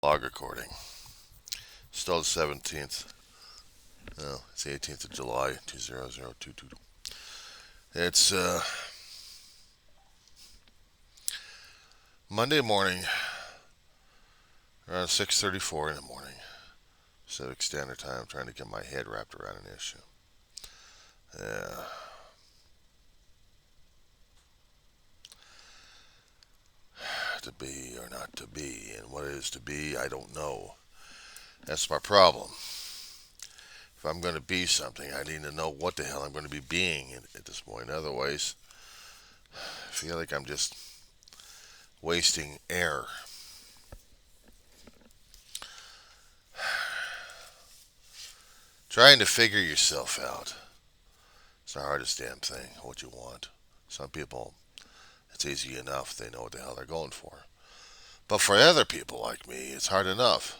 Log recording. Still the 17th. No, it's the 18th of July, 20022. It's Monday morning, around 6:34 in the morning, Pacific Standard Time, trying to get my head wrapped around an issue. Yeah. To be or not to be, and what it is to be, I don't know. That's my problem. If I'm going to be something, I need to know what the hell I'm going to be being at this point. Otherwise, I feel like I'm just wasting air. Trying to figure yourself out. It's the hardest damn thing, what you want. Some people, it's easy enough. They know what the hell they're going for. But for other people like me, it's hard enough.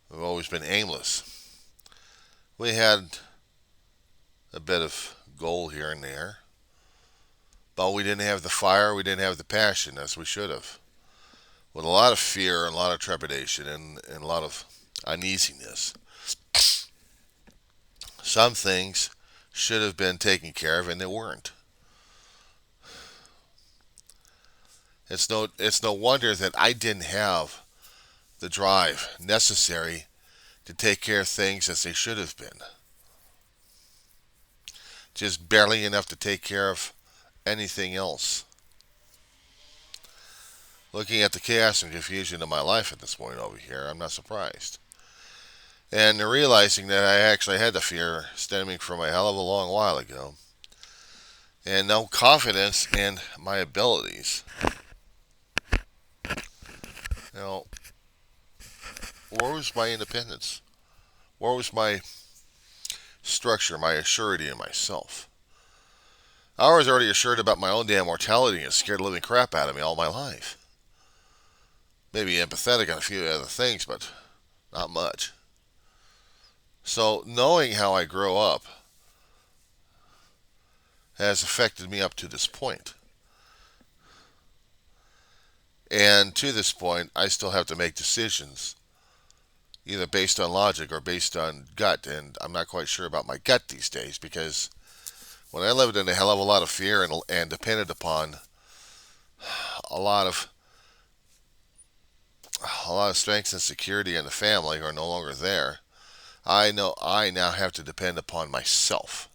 We've always been aimless. We had a bit of goal here and there, but we didn't have the fire, we didn't have the passion as we should have. With a lot of fear and a lot of trepidation and a lot of uneasiness. Some things should have been taken care of and they weren't. It's no wonder that I didn't have the drive necessary to take care of things as they should have been. Just barely enough to take care of anything else. Looking at the chaos and confusion of my life at this point over here, I'm not surprised. And realizing that I actually had the fear stemming from a hell of a long while ago, and no confidence in my abilities. You know, where was my independence? Where was my structure, my assurity in myself? I was already assured about my own damn mortality and scared the living crap out of me all my life. Maybe empathetic on a few other things, but not much. So knowing how I grow up has affected me up to this point. And to this point, I still have to make decisions, either based on logic or based on gut. And I'm not quite sure about my gut these days because when I lived in a hell of a lot of fear and depended upon a lot of strength and security in the family who are no longer there, I know I now have to depend upon myself.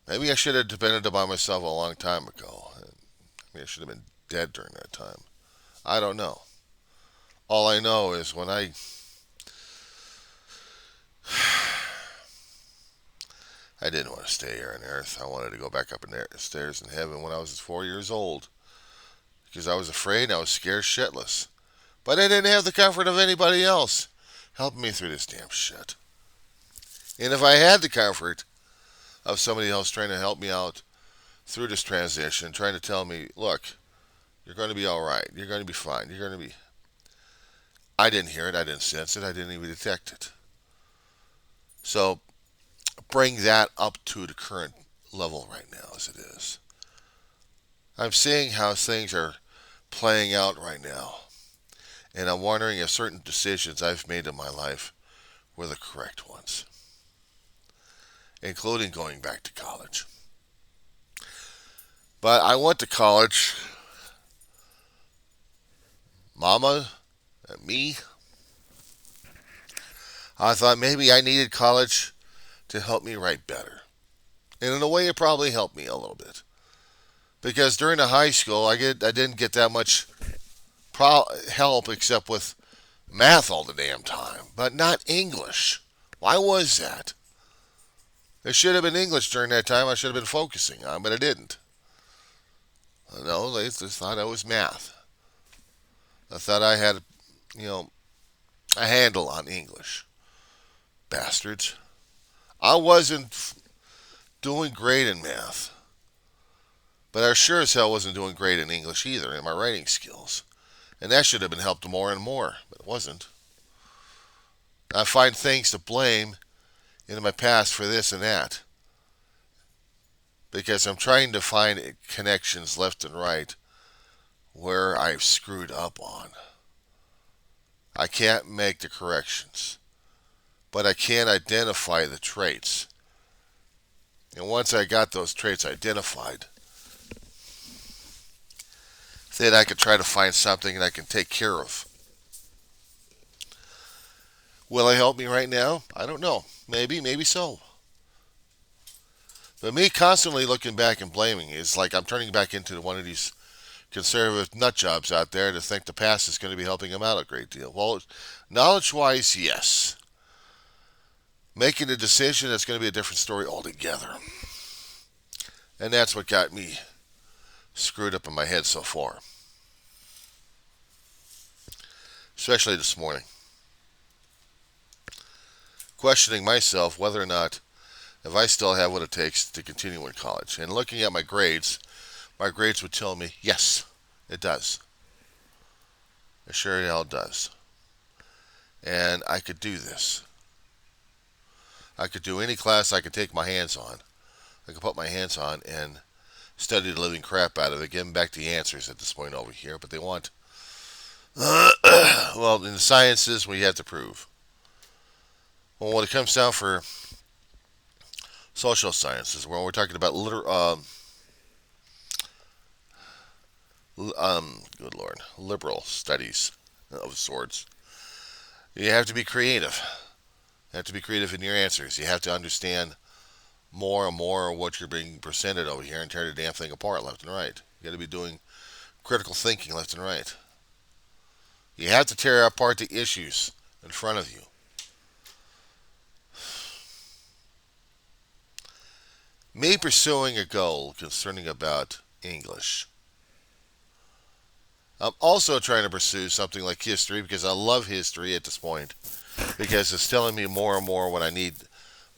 Maybe I should have depended upon myself a long time ago. Maybe I should have been dead during that time. I don't know. All I know is when I didn't want to stay here on earth. I wanted to go back up in the stairs in heaven when I was 4 years old. Because I was afraid and I was scared shitless. But I didn't have the comfort of anybody else helping me through this damn shit. And if I had the comfort of somebody else trying to help me out through this transition, trying to tell me, look, you're going to be all right. You're going to be fine. You're going to be. I didn't hear it. I didn't sense it. I didn't even detect it. So bring that up to the current level right now as it is. I'm seeing how things are playing out right now. And I'm wondering if certain decisions I've made in my life were the correct ones, including going back to college. But I went to college, mama and me. I thought maybe I needed college to help me write better. And in a way, it probably helped me a little bit. Because during the high school, I didn't get that much help except with math all the damn time, but not English. Why was that? It should have been English during that time I should have been focusing on, but I didn't. No, they just thought I was math. I thought I had, you know, a handle on English. Bastards. I wasn't doing great in math, but I sure as hell wasn't doing great in English either, in my writing skills. And that should have been helped more and more, but it wasn't. I find things to blame in my past for this and that because I'm trying to find connections left and right where I've screwed up on. I can't make the corrections, but I can identify the traits. And once I got those traits identified, then I could try to find something that I can take care of. Will it help me right now? I don't know. Maybe, maybe so. But me constantly looking back and blaming is like I'm turning back into one of these conservative nut jobs out there to think the past is going to be helping them out a great deal. Well, knowledge wise, yes. Making a decision, that's going to be a different story altogether. And that's what got me screwed up in my head so far. Especially this morning. Questioning myself whether or not if I still have what it takes to continue in college. And looking at my grades would tell me, yes, it does. It sure hell does. And I could do this. I could do any class I could take my hands on. I could put my hands on and study the living crap out of it, getting back the answers at this point over here. But they want, well, in the sciences, we have to prove. Well, when it comes down for social sciences, when we're talking about good lord, liberal studies of sorts, you have to be creative. You have to be creative in your answers. You have to understand more and more of what you're being presented over here and tear the damn thing apart left and right. You got to be doing critical thinking left and right. You have to tear apart the issues in front of you. Me pursuing a goal concerning about English. I'm also trying to pursue something like history because I love history at this point because it's telling me more and more what I need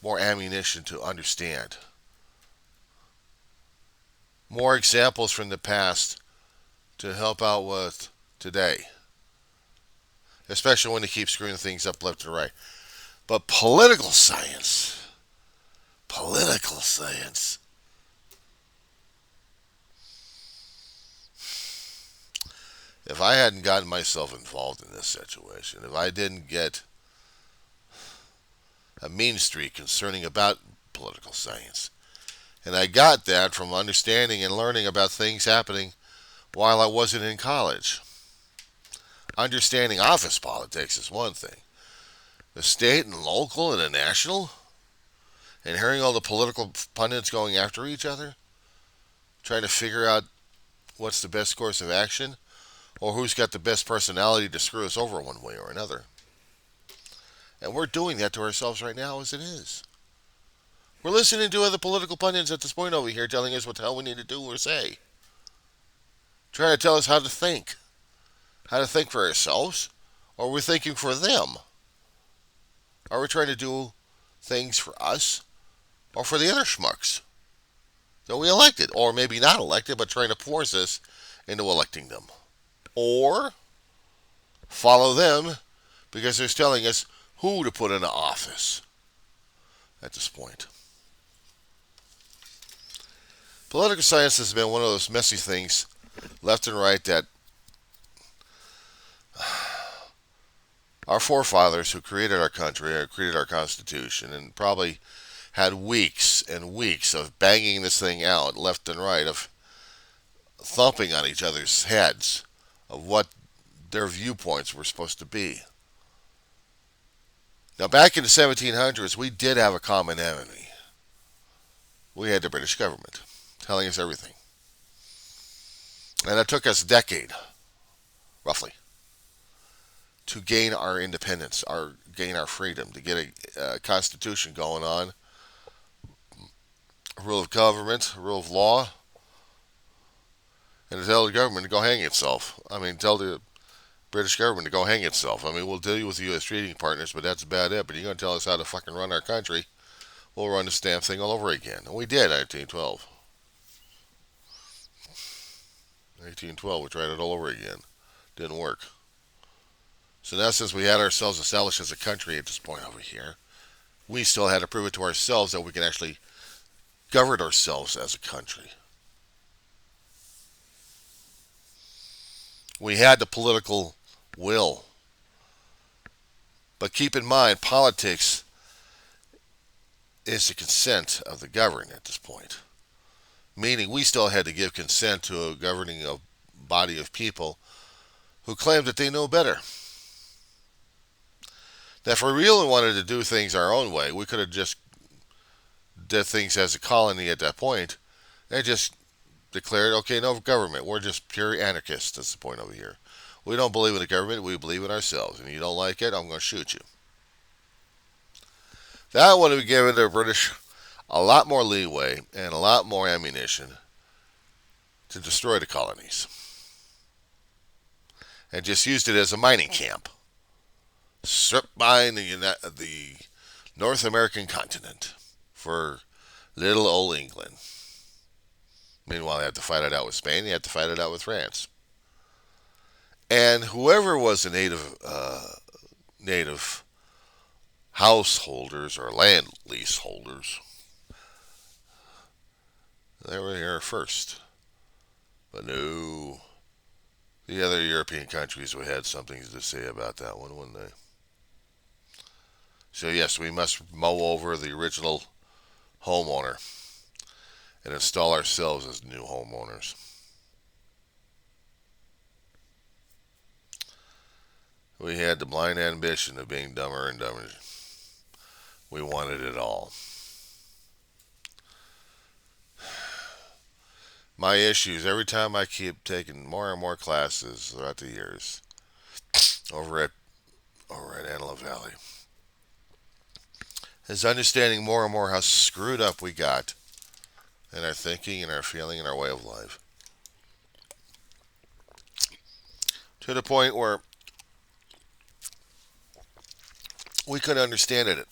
more ammunition to understand. More examples from the past to help out with today. Especially when they keep screwing things up left and right. But political science. If I hadn't gotten myself involved in this situation, if I didn't get a mean streak concerning about political science, and I got that from understanding and learning about things happening while I wasn't in college. Understanding office politics is one thing. The state and local and the national, and hearing all the political pundits going after each other, trying to figure out what's the best course of action, or who's got the best personality to screw us over one way or another. And we're doing that to ourselves right now as it is. We're listening to other political pundits at this point over here telling us what the hell we need to do or say. Trying to tell us how to think. How to think for ourselves, or we're thinking for them. Are we trying to do things for us, or for the other schmucks that we elected, or maybe not elected, but trying to force us into electing them? Or follow them because they're telling us who to put in office at this point. Political science has been one of those messy things, left and right, that our forefathers who created our country, or created our Constitution, and probably had weeks and weeks of banging this thing out left and right, of thumping on each other's heads of what their viewpoints were supposed to be. Now, back in the 1700s, we did have a common enemy. We had the British government telling us everything. And it took us a decade, roughly, to gain our independence, gain our freedom, to get a constitution going on, a rule of government, a rule of law, and to tell the government to go hang itself. Tell the British government to go hang itself. We'll deal with U.S. trading partners, but that's about it. But you're going to tell us how to fucking run our country, we'll run this damn thing all over again. And we did in 1912. 1912, we tried it all over again. Didn't work. So now, since we had ourselves established as a country at this point over here, we still had to prove it to ourselves that we can actually govern ourselves as a country. We had the political will But keep in mind, politics is the consent of the governed at this point. Meaning we still had to give consent to a governing body of people who claimed that they know better. Now, if we really wanted to do things our own way, we could have just did things as a colony at that point and just declared, okay, no government. We're just pure anarchists. That's the point over here. We don't believe in the government. We believe in ourselves. And you don't like it, I'm going to shoot you. That would have given the British a lot more leeway and a lot more ammunition to destroy the colonies. And just used it as a mining camp. Strip mine the North American continent for little old England. Meanwhile, they had to fight it out with Spain. They had to fight it out with France. And whoever was the native householders or land leaseholders, they were here first. But no, the other European countries would have had something to say about that one, wouldn't they? So yes, we must mow over the original homeowner and install ourselves as new homeowners. We had the blind ambition of being dumber and dumber. We wanted it all. My issues, every time I keep taking more and more classes throughout the years over at Antelope Valley, is understanding more and more how screwed up we got in our thinking and our feeling and our way of life. To the point where we couldn't understand it.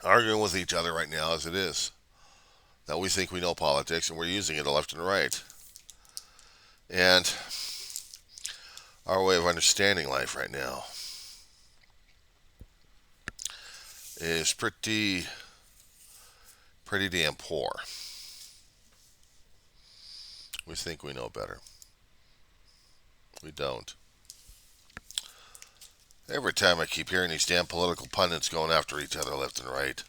Arguing with each other right now as it is. That we think we know politics and we're using it left and right. And our way of understanding life right now is pretty damn poor. We think we know better. We don't. Every time I keep hearing these damn political pundits going after each other left and right.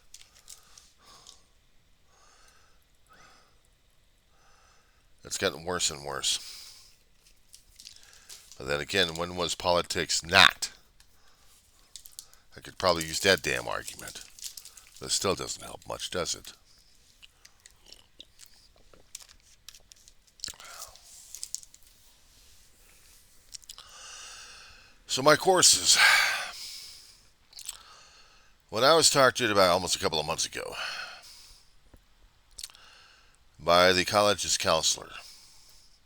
It's getting worse and worse. But then again, when was politics not? I could probably use that damn argument. But it still doesn't help much, does it? So my courses. When I was talked to about almost a couple of months ago by the college's counselor,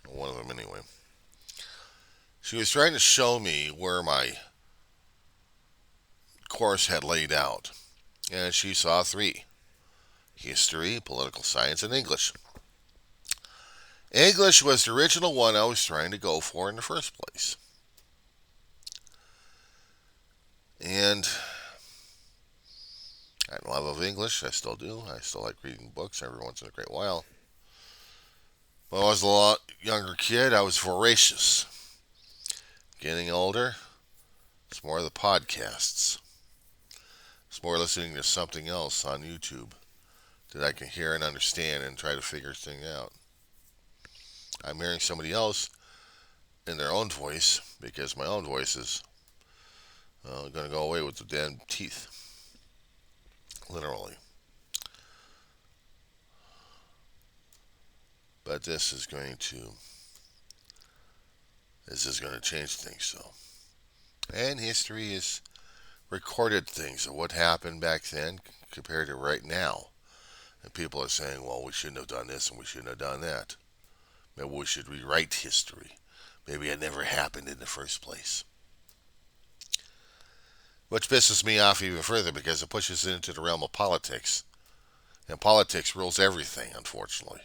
one of them anyway, she was trying to show me where my course had laid out. And she saw 3. History, political science, and English. English was the original one I was trying to go for in the first place. And I had love of English. I still do. I still like reading books every once in a great while. When I was a lot younger kid, I was voracious. Getting older, it's more of the podcasts. It's more listening to something else on YouTube that I can hear and understand and try to figure things out. I'm hearing somebody else in their own voice because my own voice is going to go away with the damn teeth. Literally. But this is going to change things, so. And history is recorded things of what happened back then compared to right now. And people are saying, well, we shouldn't have done this and we shouldn't have done that. Maybe we should rewrite history. Maybe it never happened in the first place. Which pisses me off even further because it pushes it into the realm of politics. And politics rules everything, unfortunately.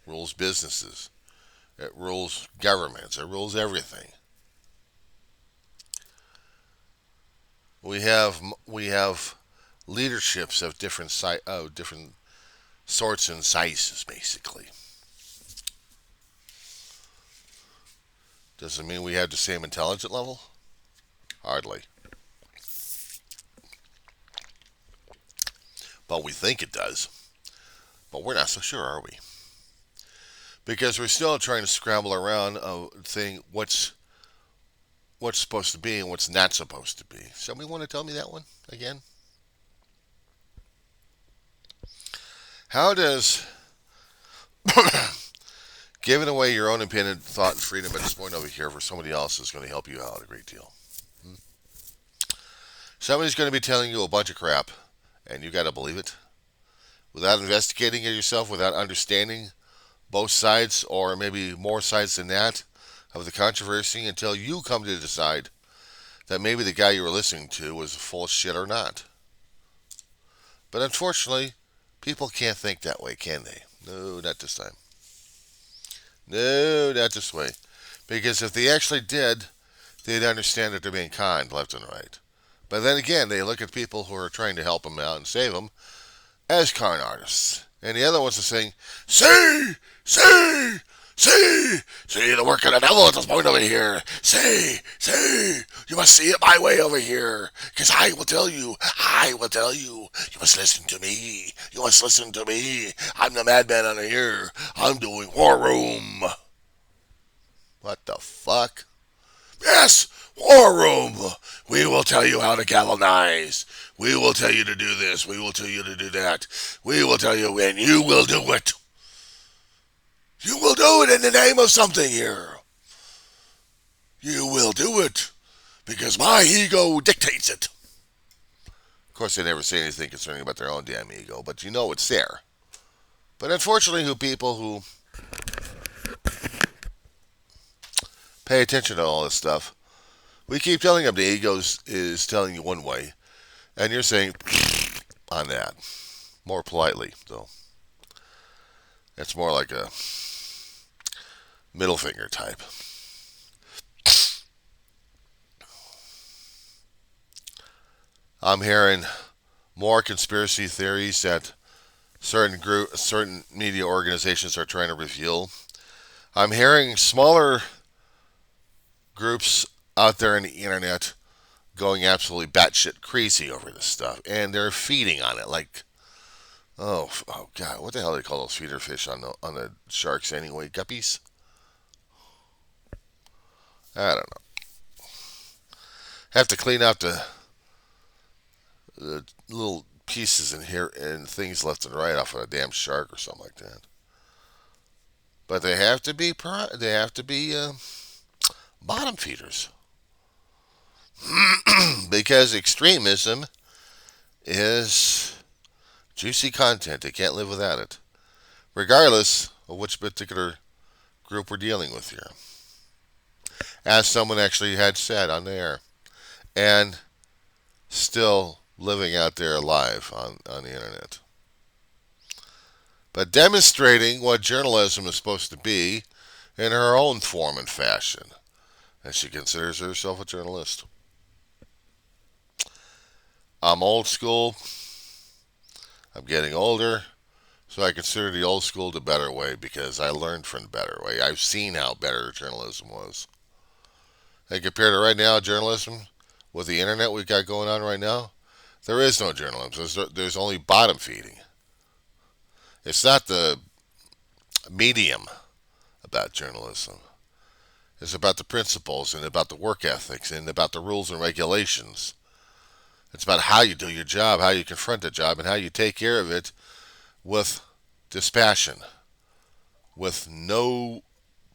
Rules businesses. It rules governments. It rules everything. We have leaderships of different sorts and sizes, basically. Does it mean we have the same intelligence level? Hardly. But we think it does. But we're not so sure, are we? Because we're still trying to scramble around saying what's supposed to be and what's not supposed to be. Somebody want to tell me that one again? How does giving away your own independent thought and freedom at this point over here for somebody else is going to help you out a great deal? Somebody's going to be telling you a bunch of crap, and you got to believe it without investigating it yourself, without understanding both sides, or maybe more sides than that, of the controversy until you come to decide that maybe the guy you were listening to was full of shit or not. But unfortunately, people can't think that way, can they? No, not this time. No, not this way. Because if they actually did, they'd understand that they're being kind left and right. But then again, they look at people who are trying to help them out and save them as con artists. And the other ones are saying, see, see, see the work of the devil at this point over here. See, you must see it my way over here. Because I will tell you, you must listen to me. You must listen to me. I'm the madman under here. I'm doing War Room. What the fuck? Yes, War Room. We will tell you how to galvanize. We will tell you to do this. We will tell you to do that. We will tell you, and you will do it. You will do it in the name of something here. You will do it because my ego dictates it. Of course, they never say anything concerning about their own damn ego, but you know it's there. But unfortunately, people who pay attention to all this stuff, we keep telling them the ego is telling you one way, and you're saying on that. More politely, though. It's more like a middle finger type. I'm hearing more conspiracy theories that certain media organizations are trying to reveal. I'm hearing smaller groups out there on the internet going absolutely batshit crazy over this stuff, and they're feeding on it like, oh God, what the hell do they call those feeder fish on the sharks anyway? Guppies? I don't know. Have to clean out the little pieces in here and things left and right off of a damn shark or something like that. But they have to be bottom feeders because extremism is juicy content. They can't live without it, regardless of which particular group we're dealing with here. As someone actually had said on the air, and still living out there alive on the internet. But demonstrating what journalism is supposed to be in her own form and fashion. And she considers herself a journalist. I'm old school. I'm getting older. So I consider the old school the better way because I learned from the better way. I've seen how better journalism was. And compared to right now, journalism, with the internet we've got going on right now, there is no journalism. There's only bottom feeding. It's not the medium about journalism. It's about the principles and about the work ethics and about the rules and regulations. It's about how you do your job, how you confront the job, and how you take care of it with dispassion, with no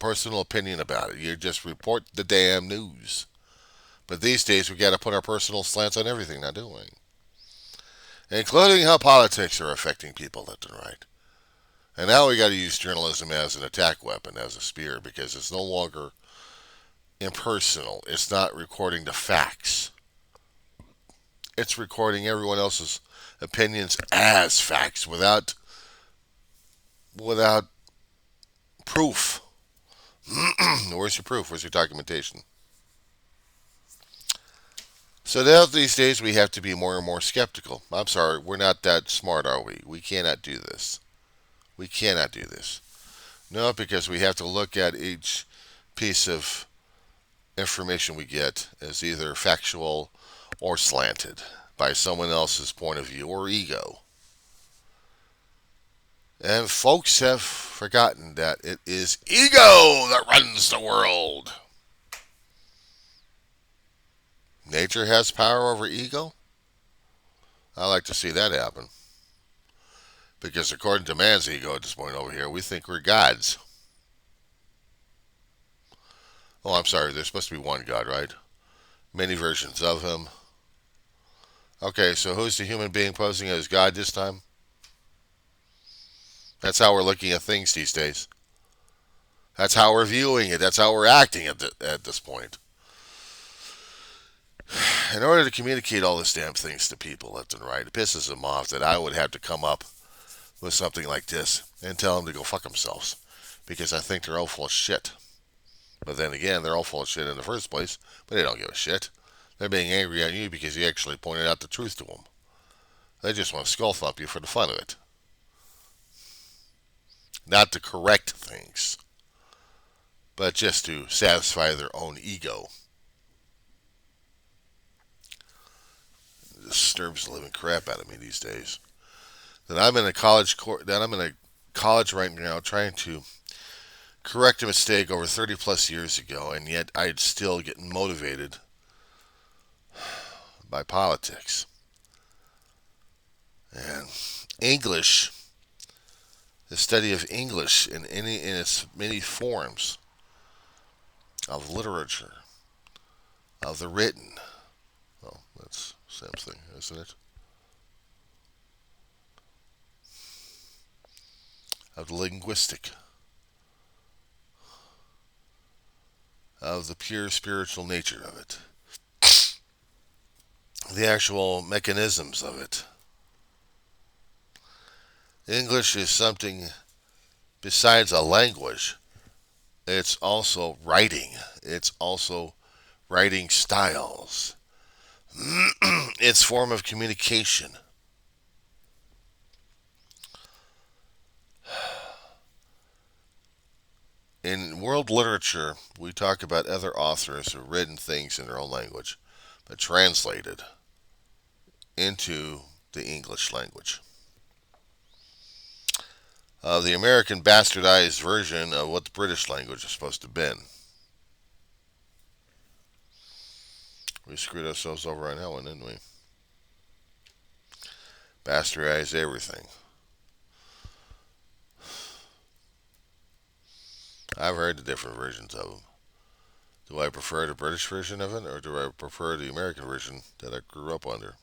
personal opinion about it. You just report the damn news. But these days we got to put our personal slants on everything now, don't we? Including how politics are affecting people left and right. And now we got to use journalism as an attack weapon, as a spear, because it's no longer impersonal. It's not recording the facts. It's recording everyone else's opinions as facts without proof. Where's your proof? Where's your documentation? So now these days we have to be more and more skeptical. I'm sorry, we're not that smart, are we? We cannot do this. We cannot do this. No, because we have to look at each piece of information we get as either factual or slanted by someone else's point of view or ego. And folks have forgotten that it is ego that runs the world. Nature has power over ego? I like to see that happen. Because according to man's ego at this point over here, we think we're gods. Oh, I'm sorry, there's supposed to be one God, right? Many versions of him. Okay, so who's the human being posing as God this time? That's how we're looking at things these days. That's how we're viewing it. That's how we're acting at this point. In order to communicate all this damn things to people left and right, it pisses them off that I would have to come up with something like this and tell them to go fuck themselves because I think they're all full of shit. But then again, they're all full of shit in the first place, but they don't give a shit. They're being angry at you because you actually pointed out the truth to them. They just want to skull thump you for the fun of it. Not to correct things, but just to satisfy their own ego. It disturbs the living crap out of me these days. That I'm in a college right now trying to correct a mistake over 30 plus years ago, and yet I'd still get motivated by politics. And English, the study of English in its many forms of literature, of the written. Oh, that's the same thing, isn't it? Of the linguistic, of the pure spiritual nature of it, the actual mechanisms of it. English is something besides a language. It's also writing. It's also writing styles. It's form of communication. In world literature, we talk about other authors who've written things in their own language, but translated into the English language. The American bastardized version of what the British language is supposed to have been. We screwed ourselves over on that one, didn't we? Bastardized everything. I've heard the different versions of them. Do I prefer the British version of it, or do I prefer the American version that I grew up under?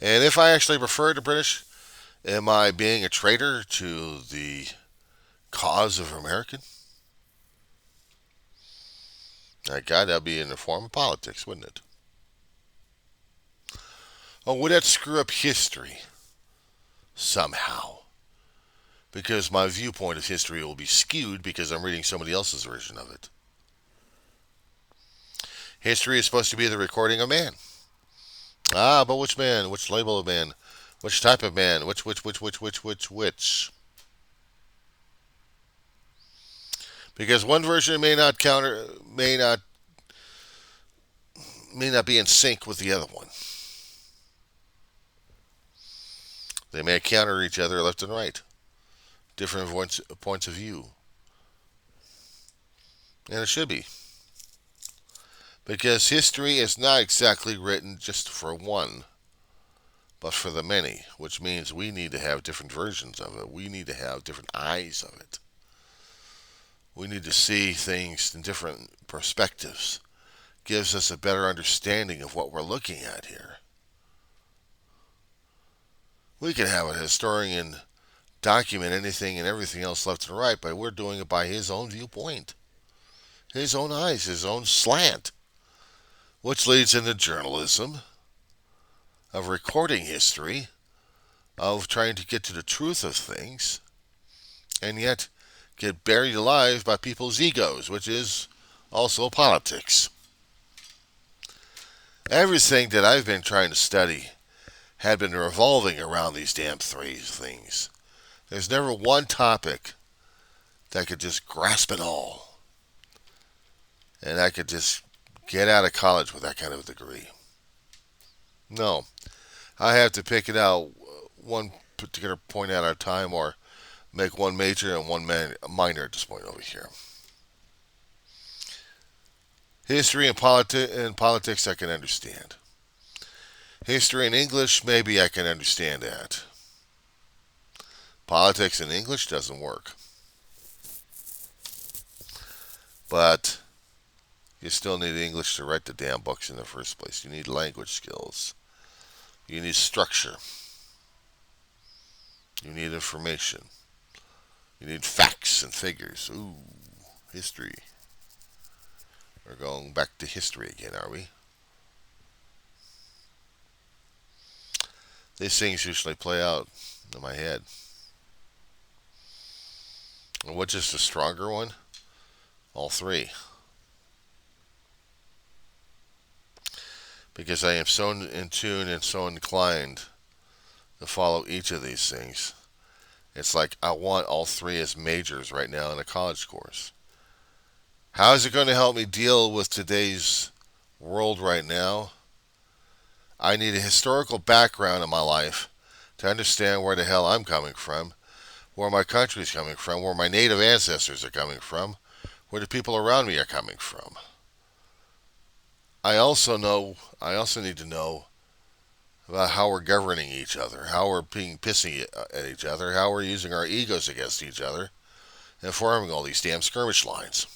And if I actually prefer the British, am I being a traitor to the cause of American? God, that'd be in the form of politics, wouldn't it? Or would that screw up history somehow? Because my viewpoint of history will be skewed because I'm reading somebody else's version of it. History is supposed to be the recording of man. Ah, but which man? Which label of man? Which type of man? Which? Because one version may not be in sync with the other one. They may counter each other left and right. Different points of view. And it should be. Because history is not exactly written just for one, but for the many, which means we need to have different versions of it. We need to have different eyes of it. We need to see things in different perspectives. Gives us a better understanding of what we're looking at here. We can have a historian document anything and everything else left and right, but we're doing it by his own viewpoint, his own eyes, his own slant, which leads into journalism, of recording history, of trying to get to the truth of things, and yet get buried alive by people's egos, which is also politics. Everything that I've been trying to study had been revolving around these damn three things. There's never one topic that could just grasp it all. And I could just get out of college with that kind of a degree. No. I have to pick it out one particular point at a time, or make one major and one minor at this point over here. History and politics I can understand. History and English, maybe I can understand that. Politics and English doesn't work. But you still need English to write the damn books in the first place. You need language skills. You need structure. You need information. You need facts and figures. Ooh, history. We're going back to history again, are we? These things usually play out in my head. And which is the stronger one? All three. Because I am so in tune and so inclined to follow each of these things. It's like I want all three as majors right now in a college course. How is it going to help me deal with today's world right now? I need a historical background in my life to understand where the hell I'm coming from, where my country's coming from, where my native ancestors are coming from, where the people around me are coming from. I also need to know about how we're governing each other, how we're being pissy at each other, how we're using our egos against each other, and forming all these damn skirmish lines.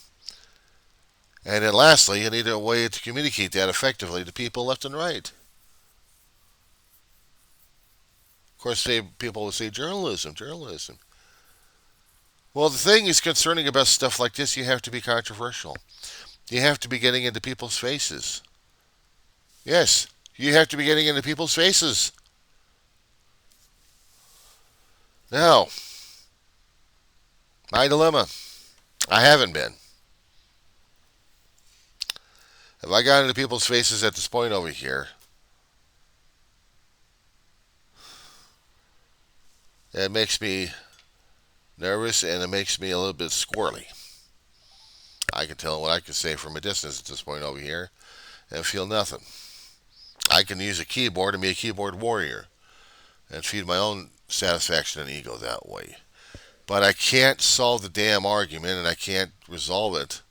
And then lastly, you need a way to communicate that effectively to people left and right. Of course, people will say journalism, journalism. Well, the thing is concerning about stuff like this, you have to be controversial. You have to be getting into people's faces. Yes, you have to be getting into people's faces. Now, my dilemma. I haven't been. If I got into people's faces at this point over here, it makes me nervous and it makes me a little bit squirrely. I can tell what I can say from a distance at this point over here and feel nothing. I can use a keyboard and be a keyboard warrior and feed my own satisfaction and ego that way. But I can't solve the damn argument and I can't resolve it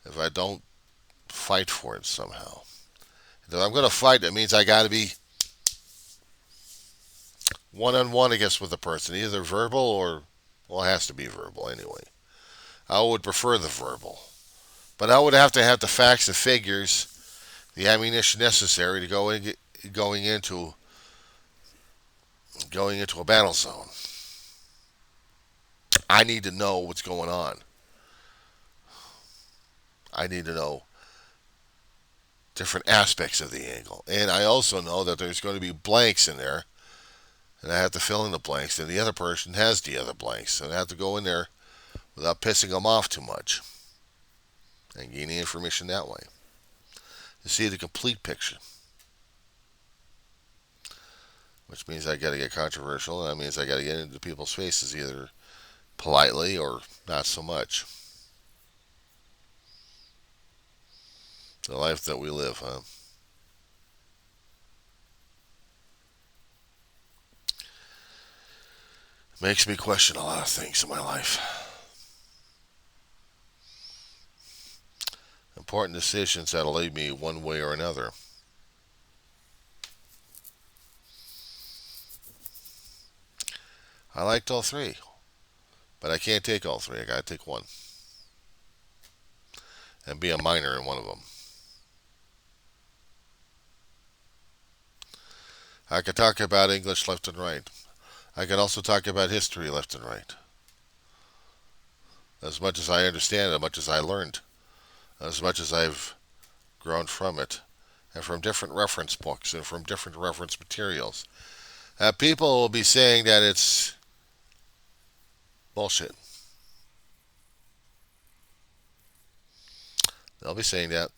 if I don't fight for it somehow. If I'm going to fight, that means I got to be one-on-one, I guess, with the person, either verbal or, well, it has to be verbal anyway. I would prefer the verbal. But I would have to have the facts, the figures, the ammunition necessary to going into a battle zone. I need to know what's going on. I need to know different aspects of the angle. And I also know that there's going to be blanks in there, and I have to fill in the blanks, and the other person has the other blanks, and I have to go in there without pissing them off too much and gaining information that way to see the complete picture. Which means I got to get controversial, and that means I got to get into people's faces either politely or not so much. The life that we live, huh? Makes me question a lot of things in my life. Important decisions that'll lead me one way or another. I liked all three, but I can't take all three. I gotta take one and be a minor in one of them. I could talk about English left and right. I can also talk about history left and right. As much as I understand, as much as I learned, as much as I've grown from it, and from different reference books and from different reference materials. People will be saying that it's bullshit. They'll be saying that.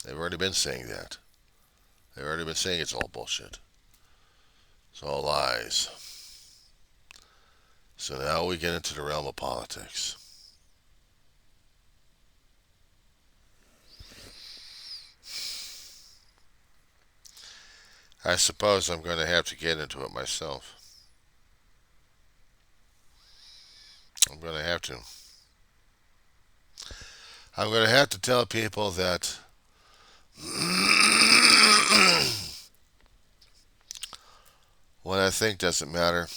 They've already been saying that. They've already been saying it's all bullshit. It's all lies. So now we get into the realm of politics. I suppose I'm going to have to get into it myself. I'm going to have to. I'm going to have to tell people that what I think doesn't matter.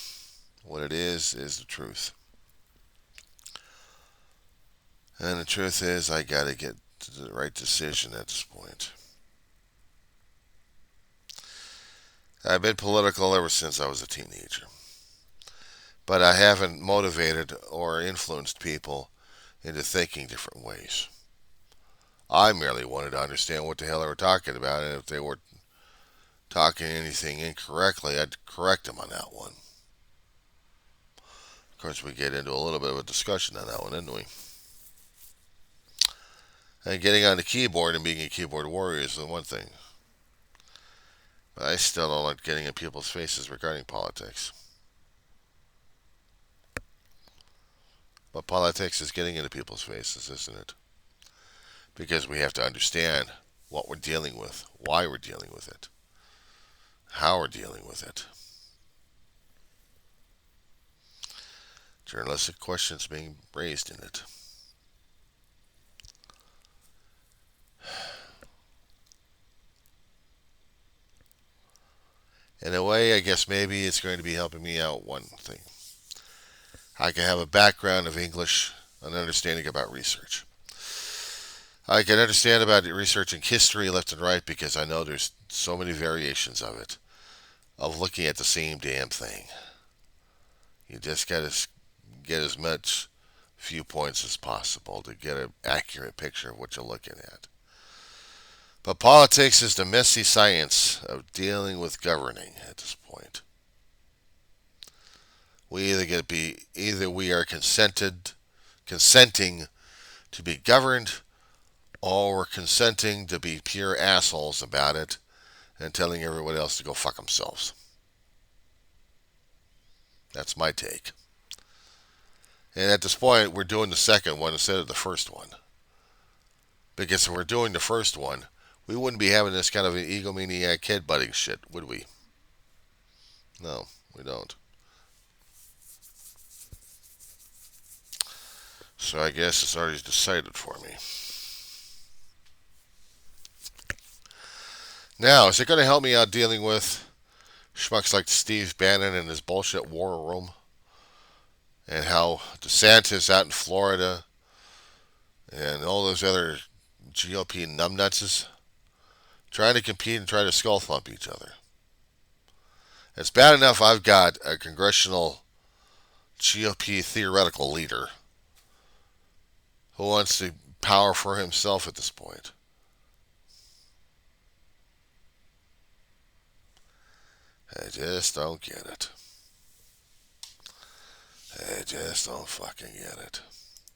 What it is the truth. And the truth is, I got to get to the right decision at this point. I've been political ever since I was a teenager. But I haven't motivated or influenced people into thinking different ways. I merely wanted to understand what the hell they were talking about, and if they were talking anything incorrectly, I'd correct them on that one. Of course, we get into a little bit of a discussion on that one, didn't we? And getting on the keyboard and being a keyboard warrior is the one thing. But I still don't like getting in people's faces regarding politics. But politics is getting into people's faces, isn't it? Because we have to understand what we're dealing with, why we're dealing with it, how we're dealing with it. Journalistic questions being raised in it. In a way, I guess maybe it's going to be helping me out one thing. I can have a background of English, an understanding about research. I can understand about researching history left and right because I know there's so many variations of it, of looking at the same damn thing. You just got to get as much viewpoints as possible to get an accurate picture of what you're looking at. But politics is the messy science of dealing with governing at this point. We either we are consenting to be governed, or we're consenting to be pure assholes about it and telling everyone else to go fuck themselves. That's my take. And at this point, we're doing the second one instead of the first one. Because if we're doing the first one, we wouldn't be having this kind of an egomaniac headbutting shit, would we? No, we don't. So I guess it's already decided for me. Now, is it going to help me out dealing with schmucks like Steve Bannon and his bullshit war room? And how DeSantis out in Florida and all those other GOP numbnutses trying to compete and try to skull thump each other. It's bad enough I've got a congressional GOP theoretical leader who wants the power for himself at this point. I just don't get it. I just don't fucking get it.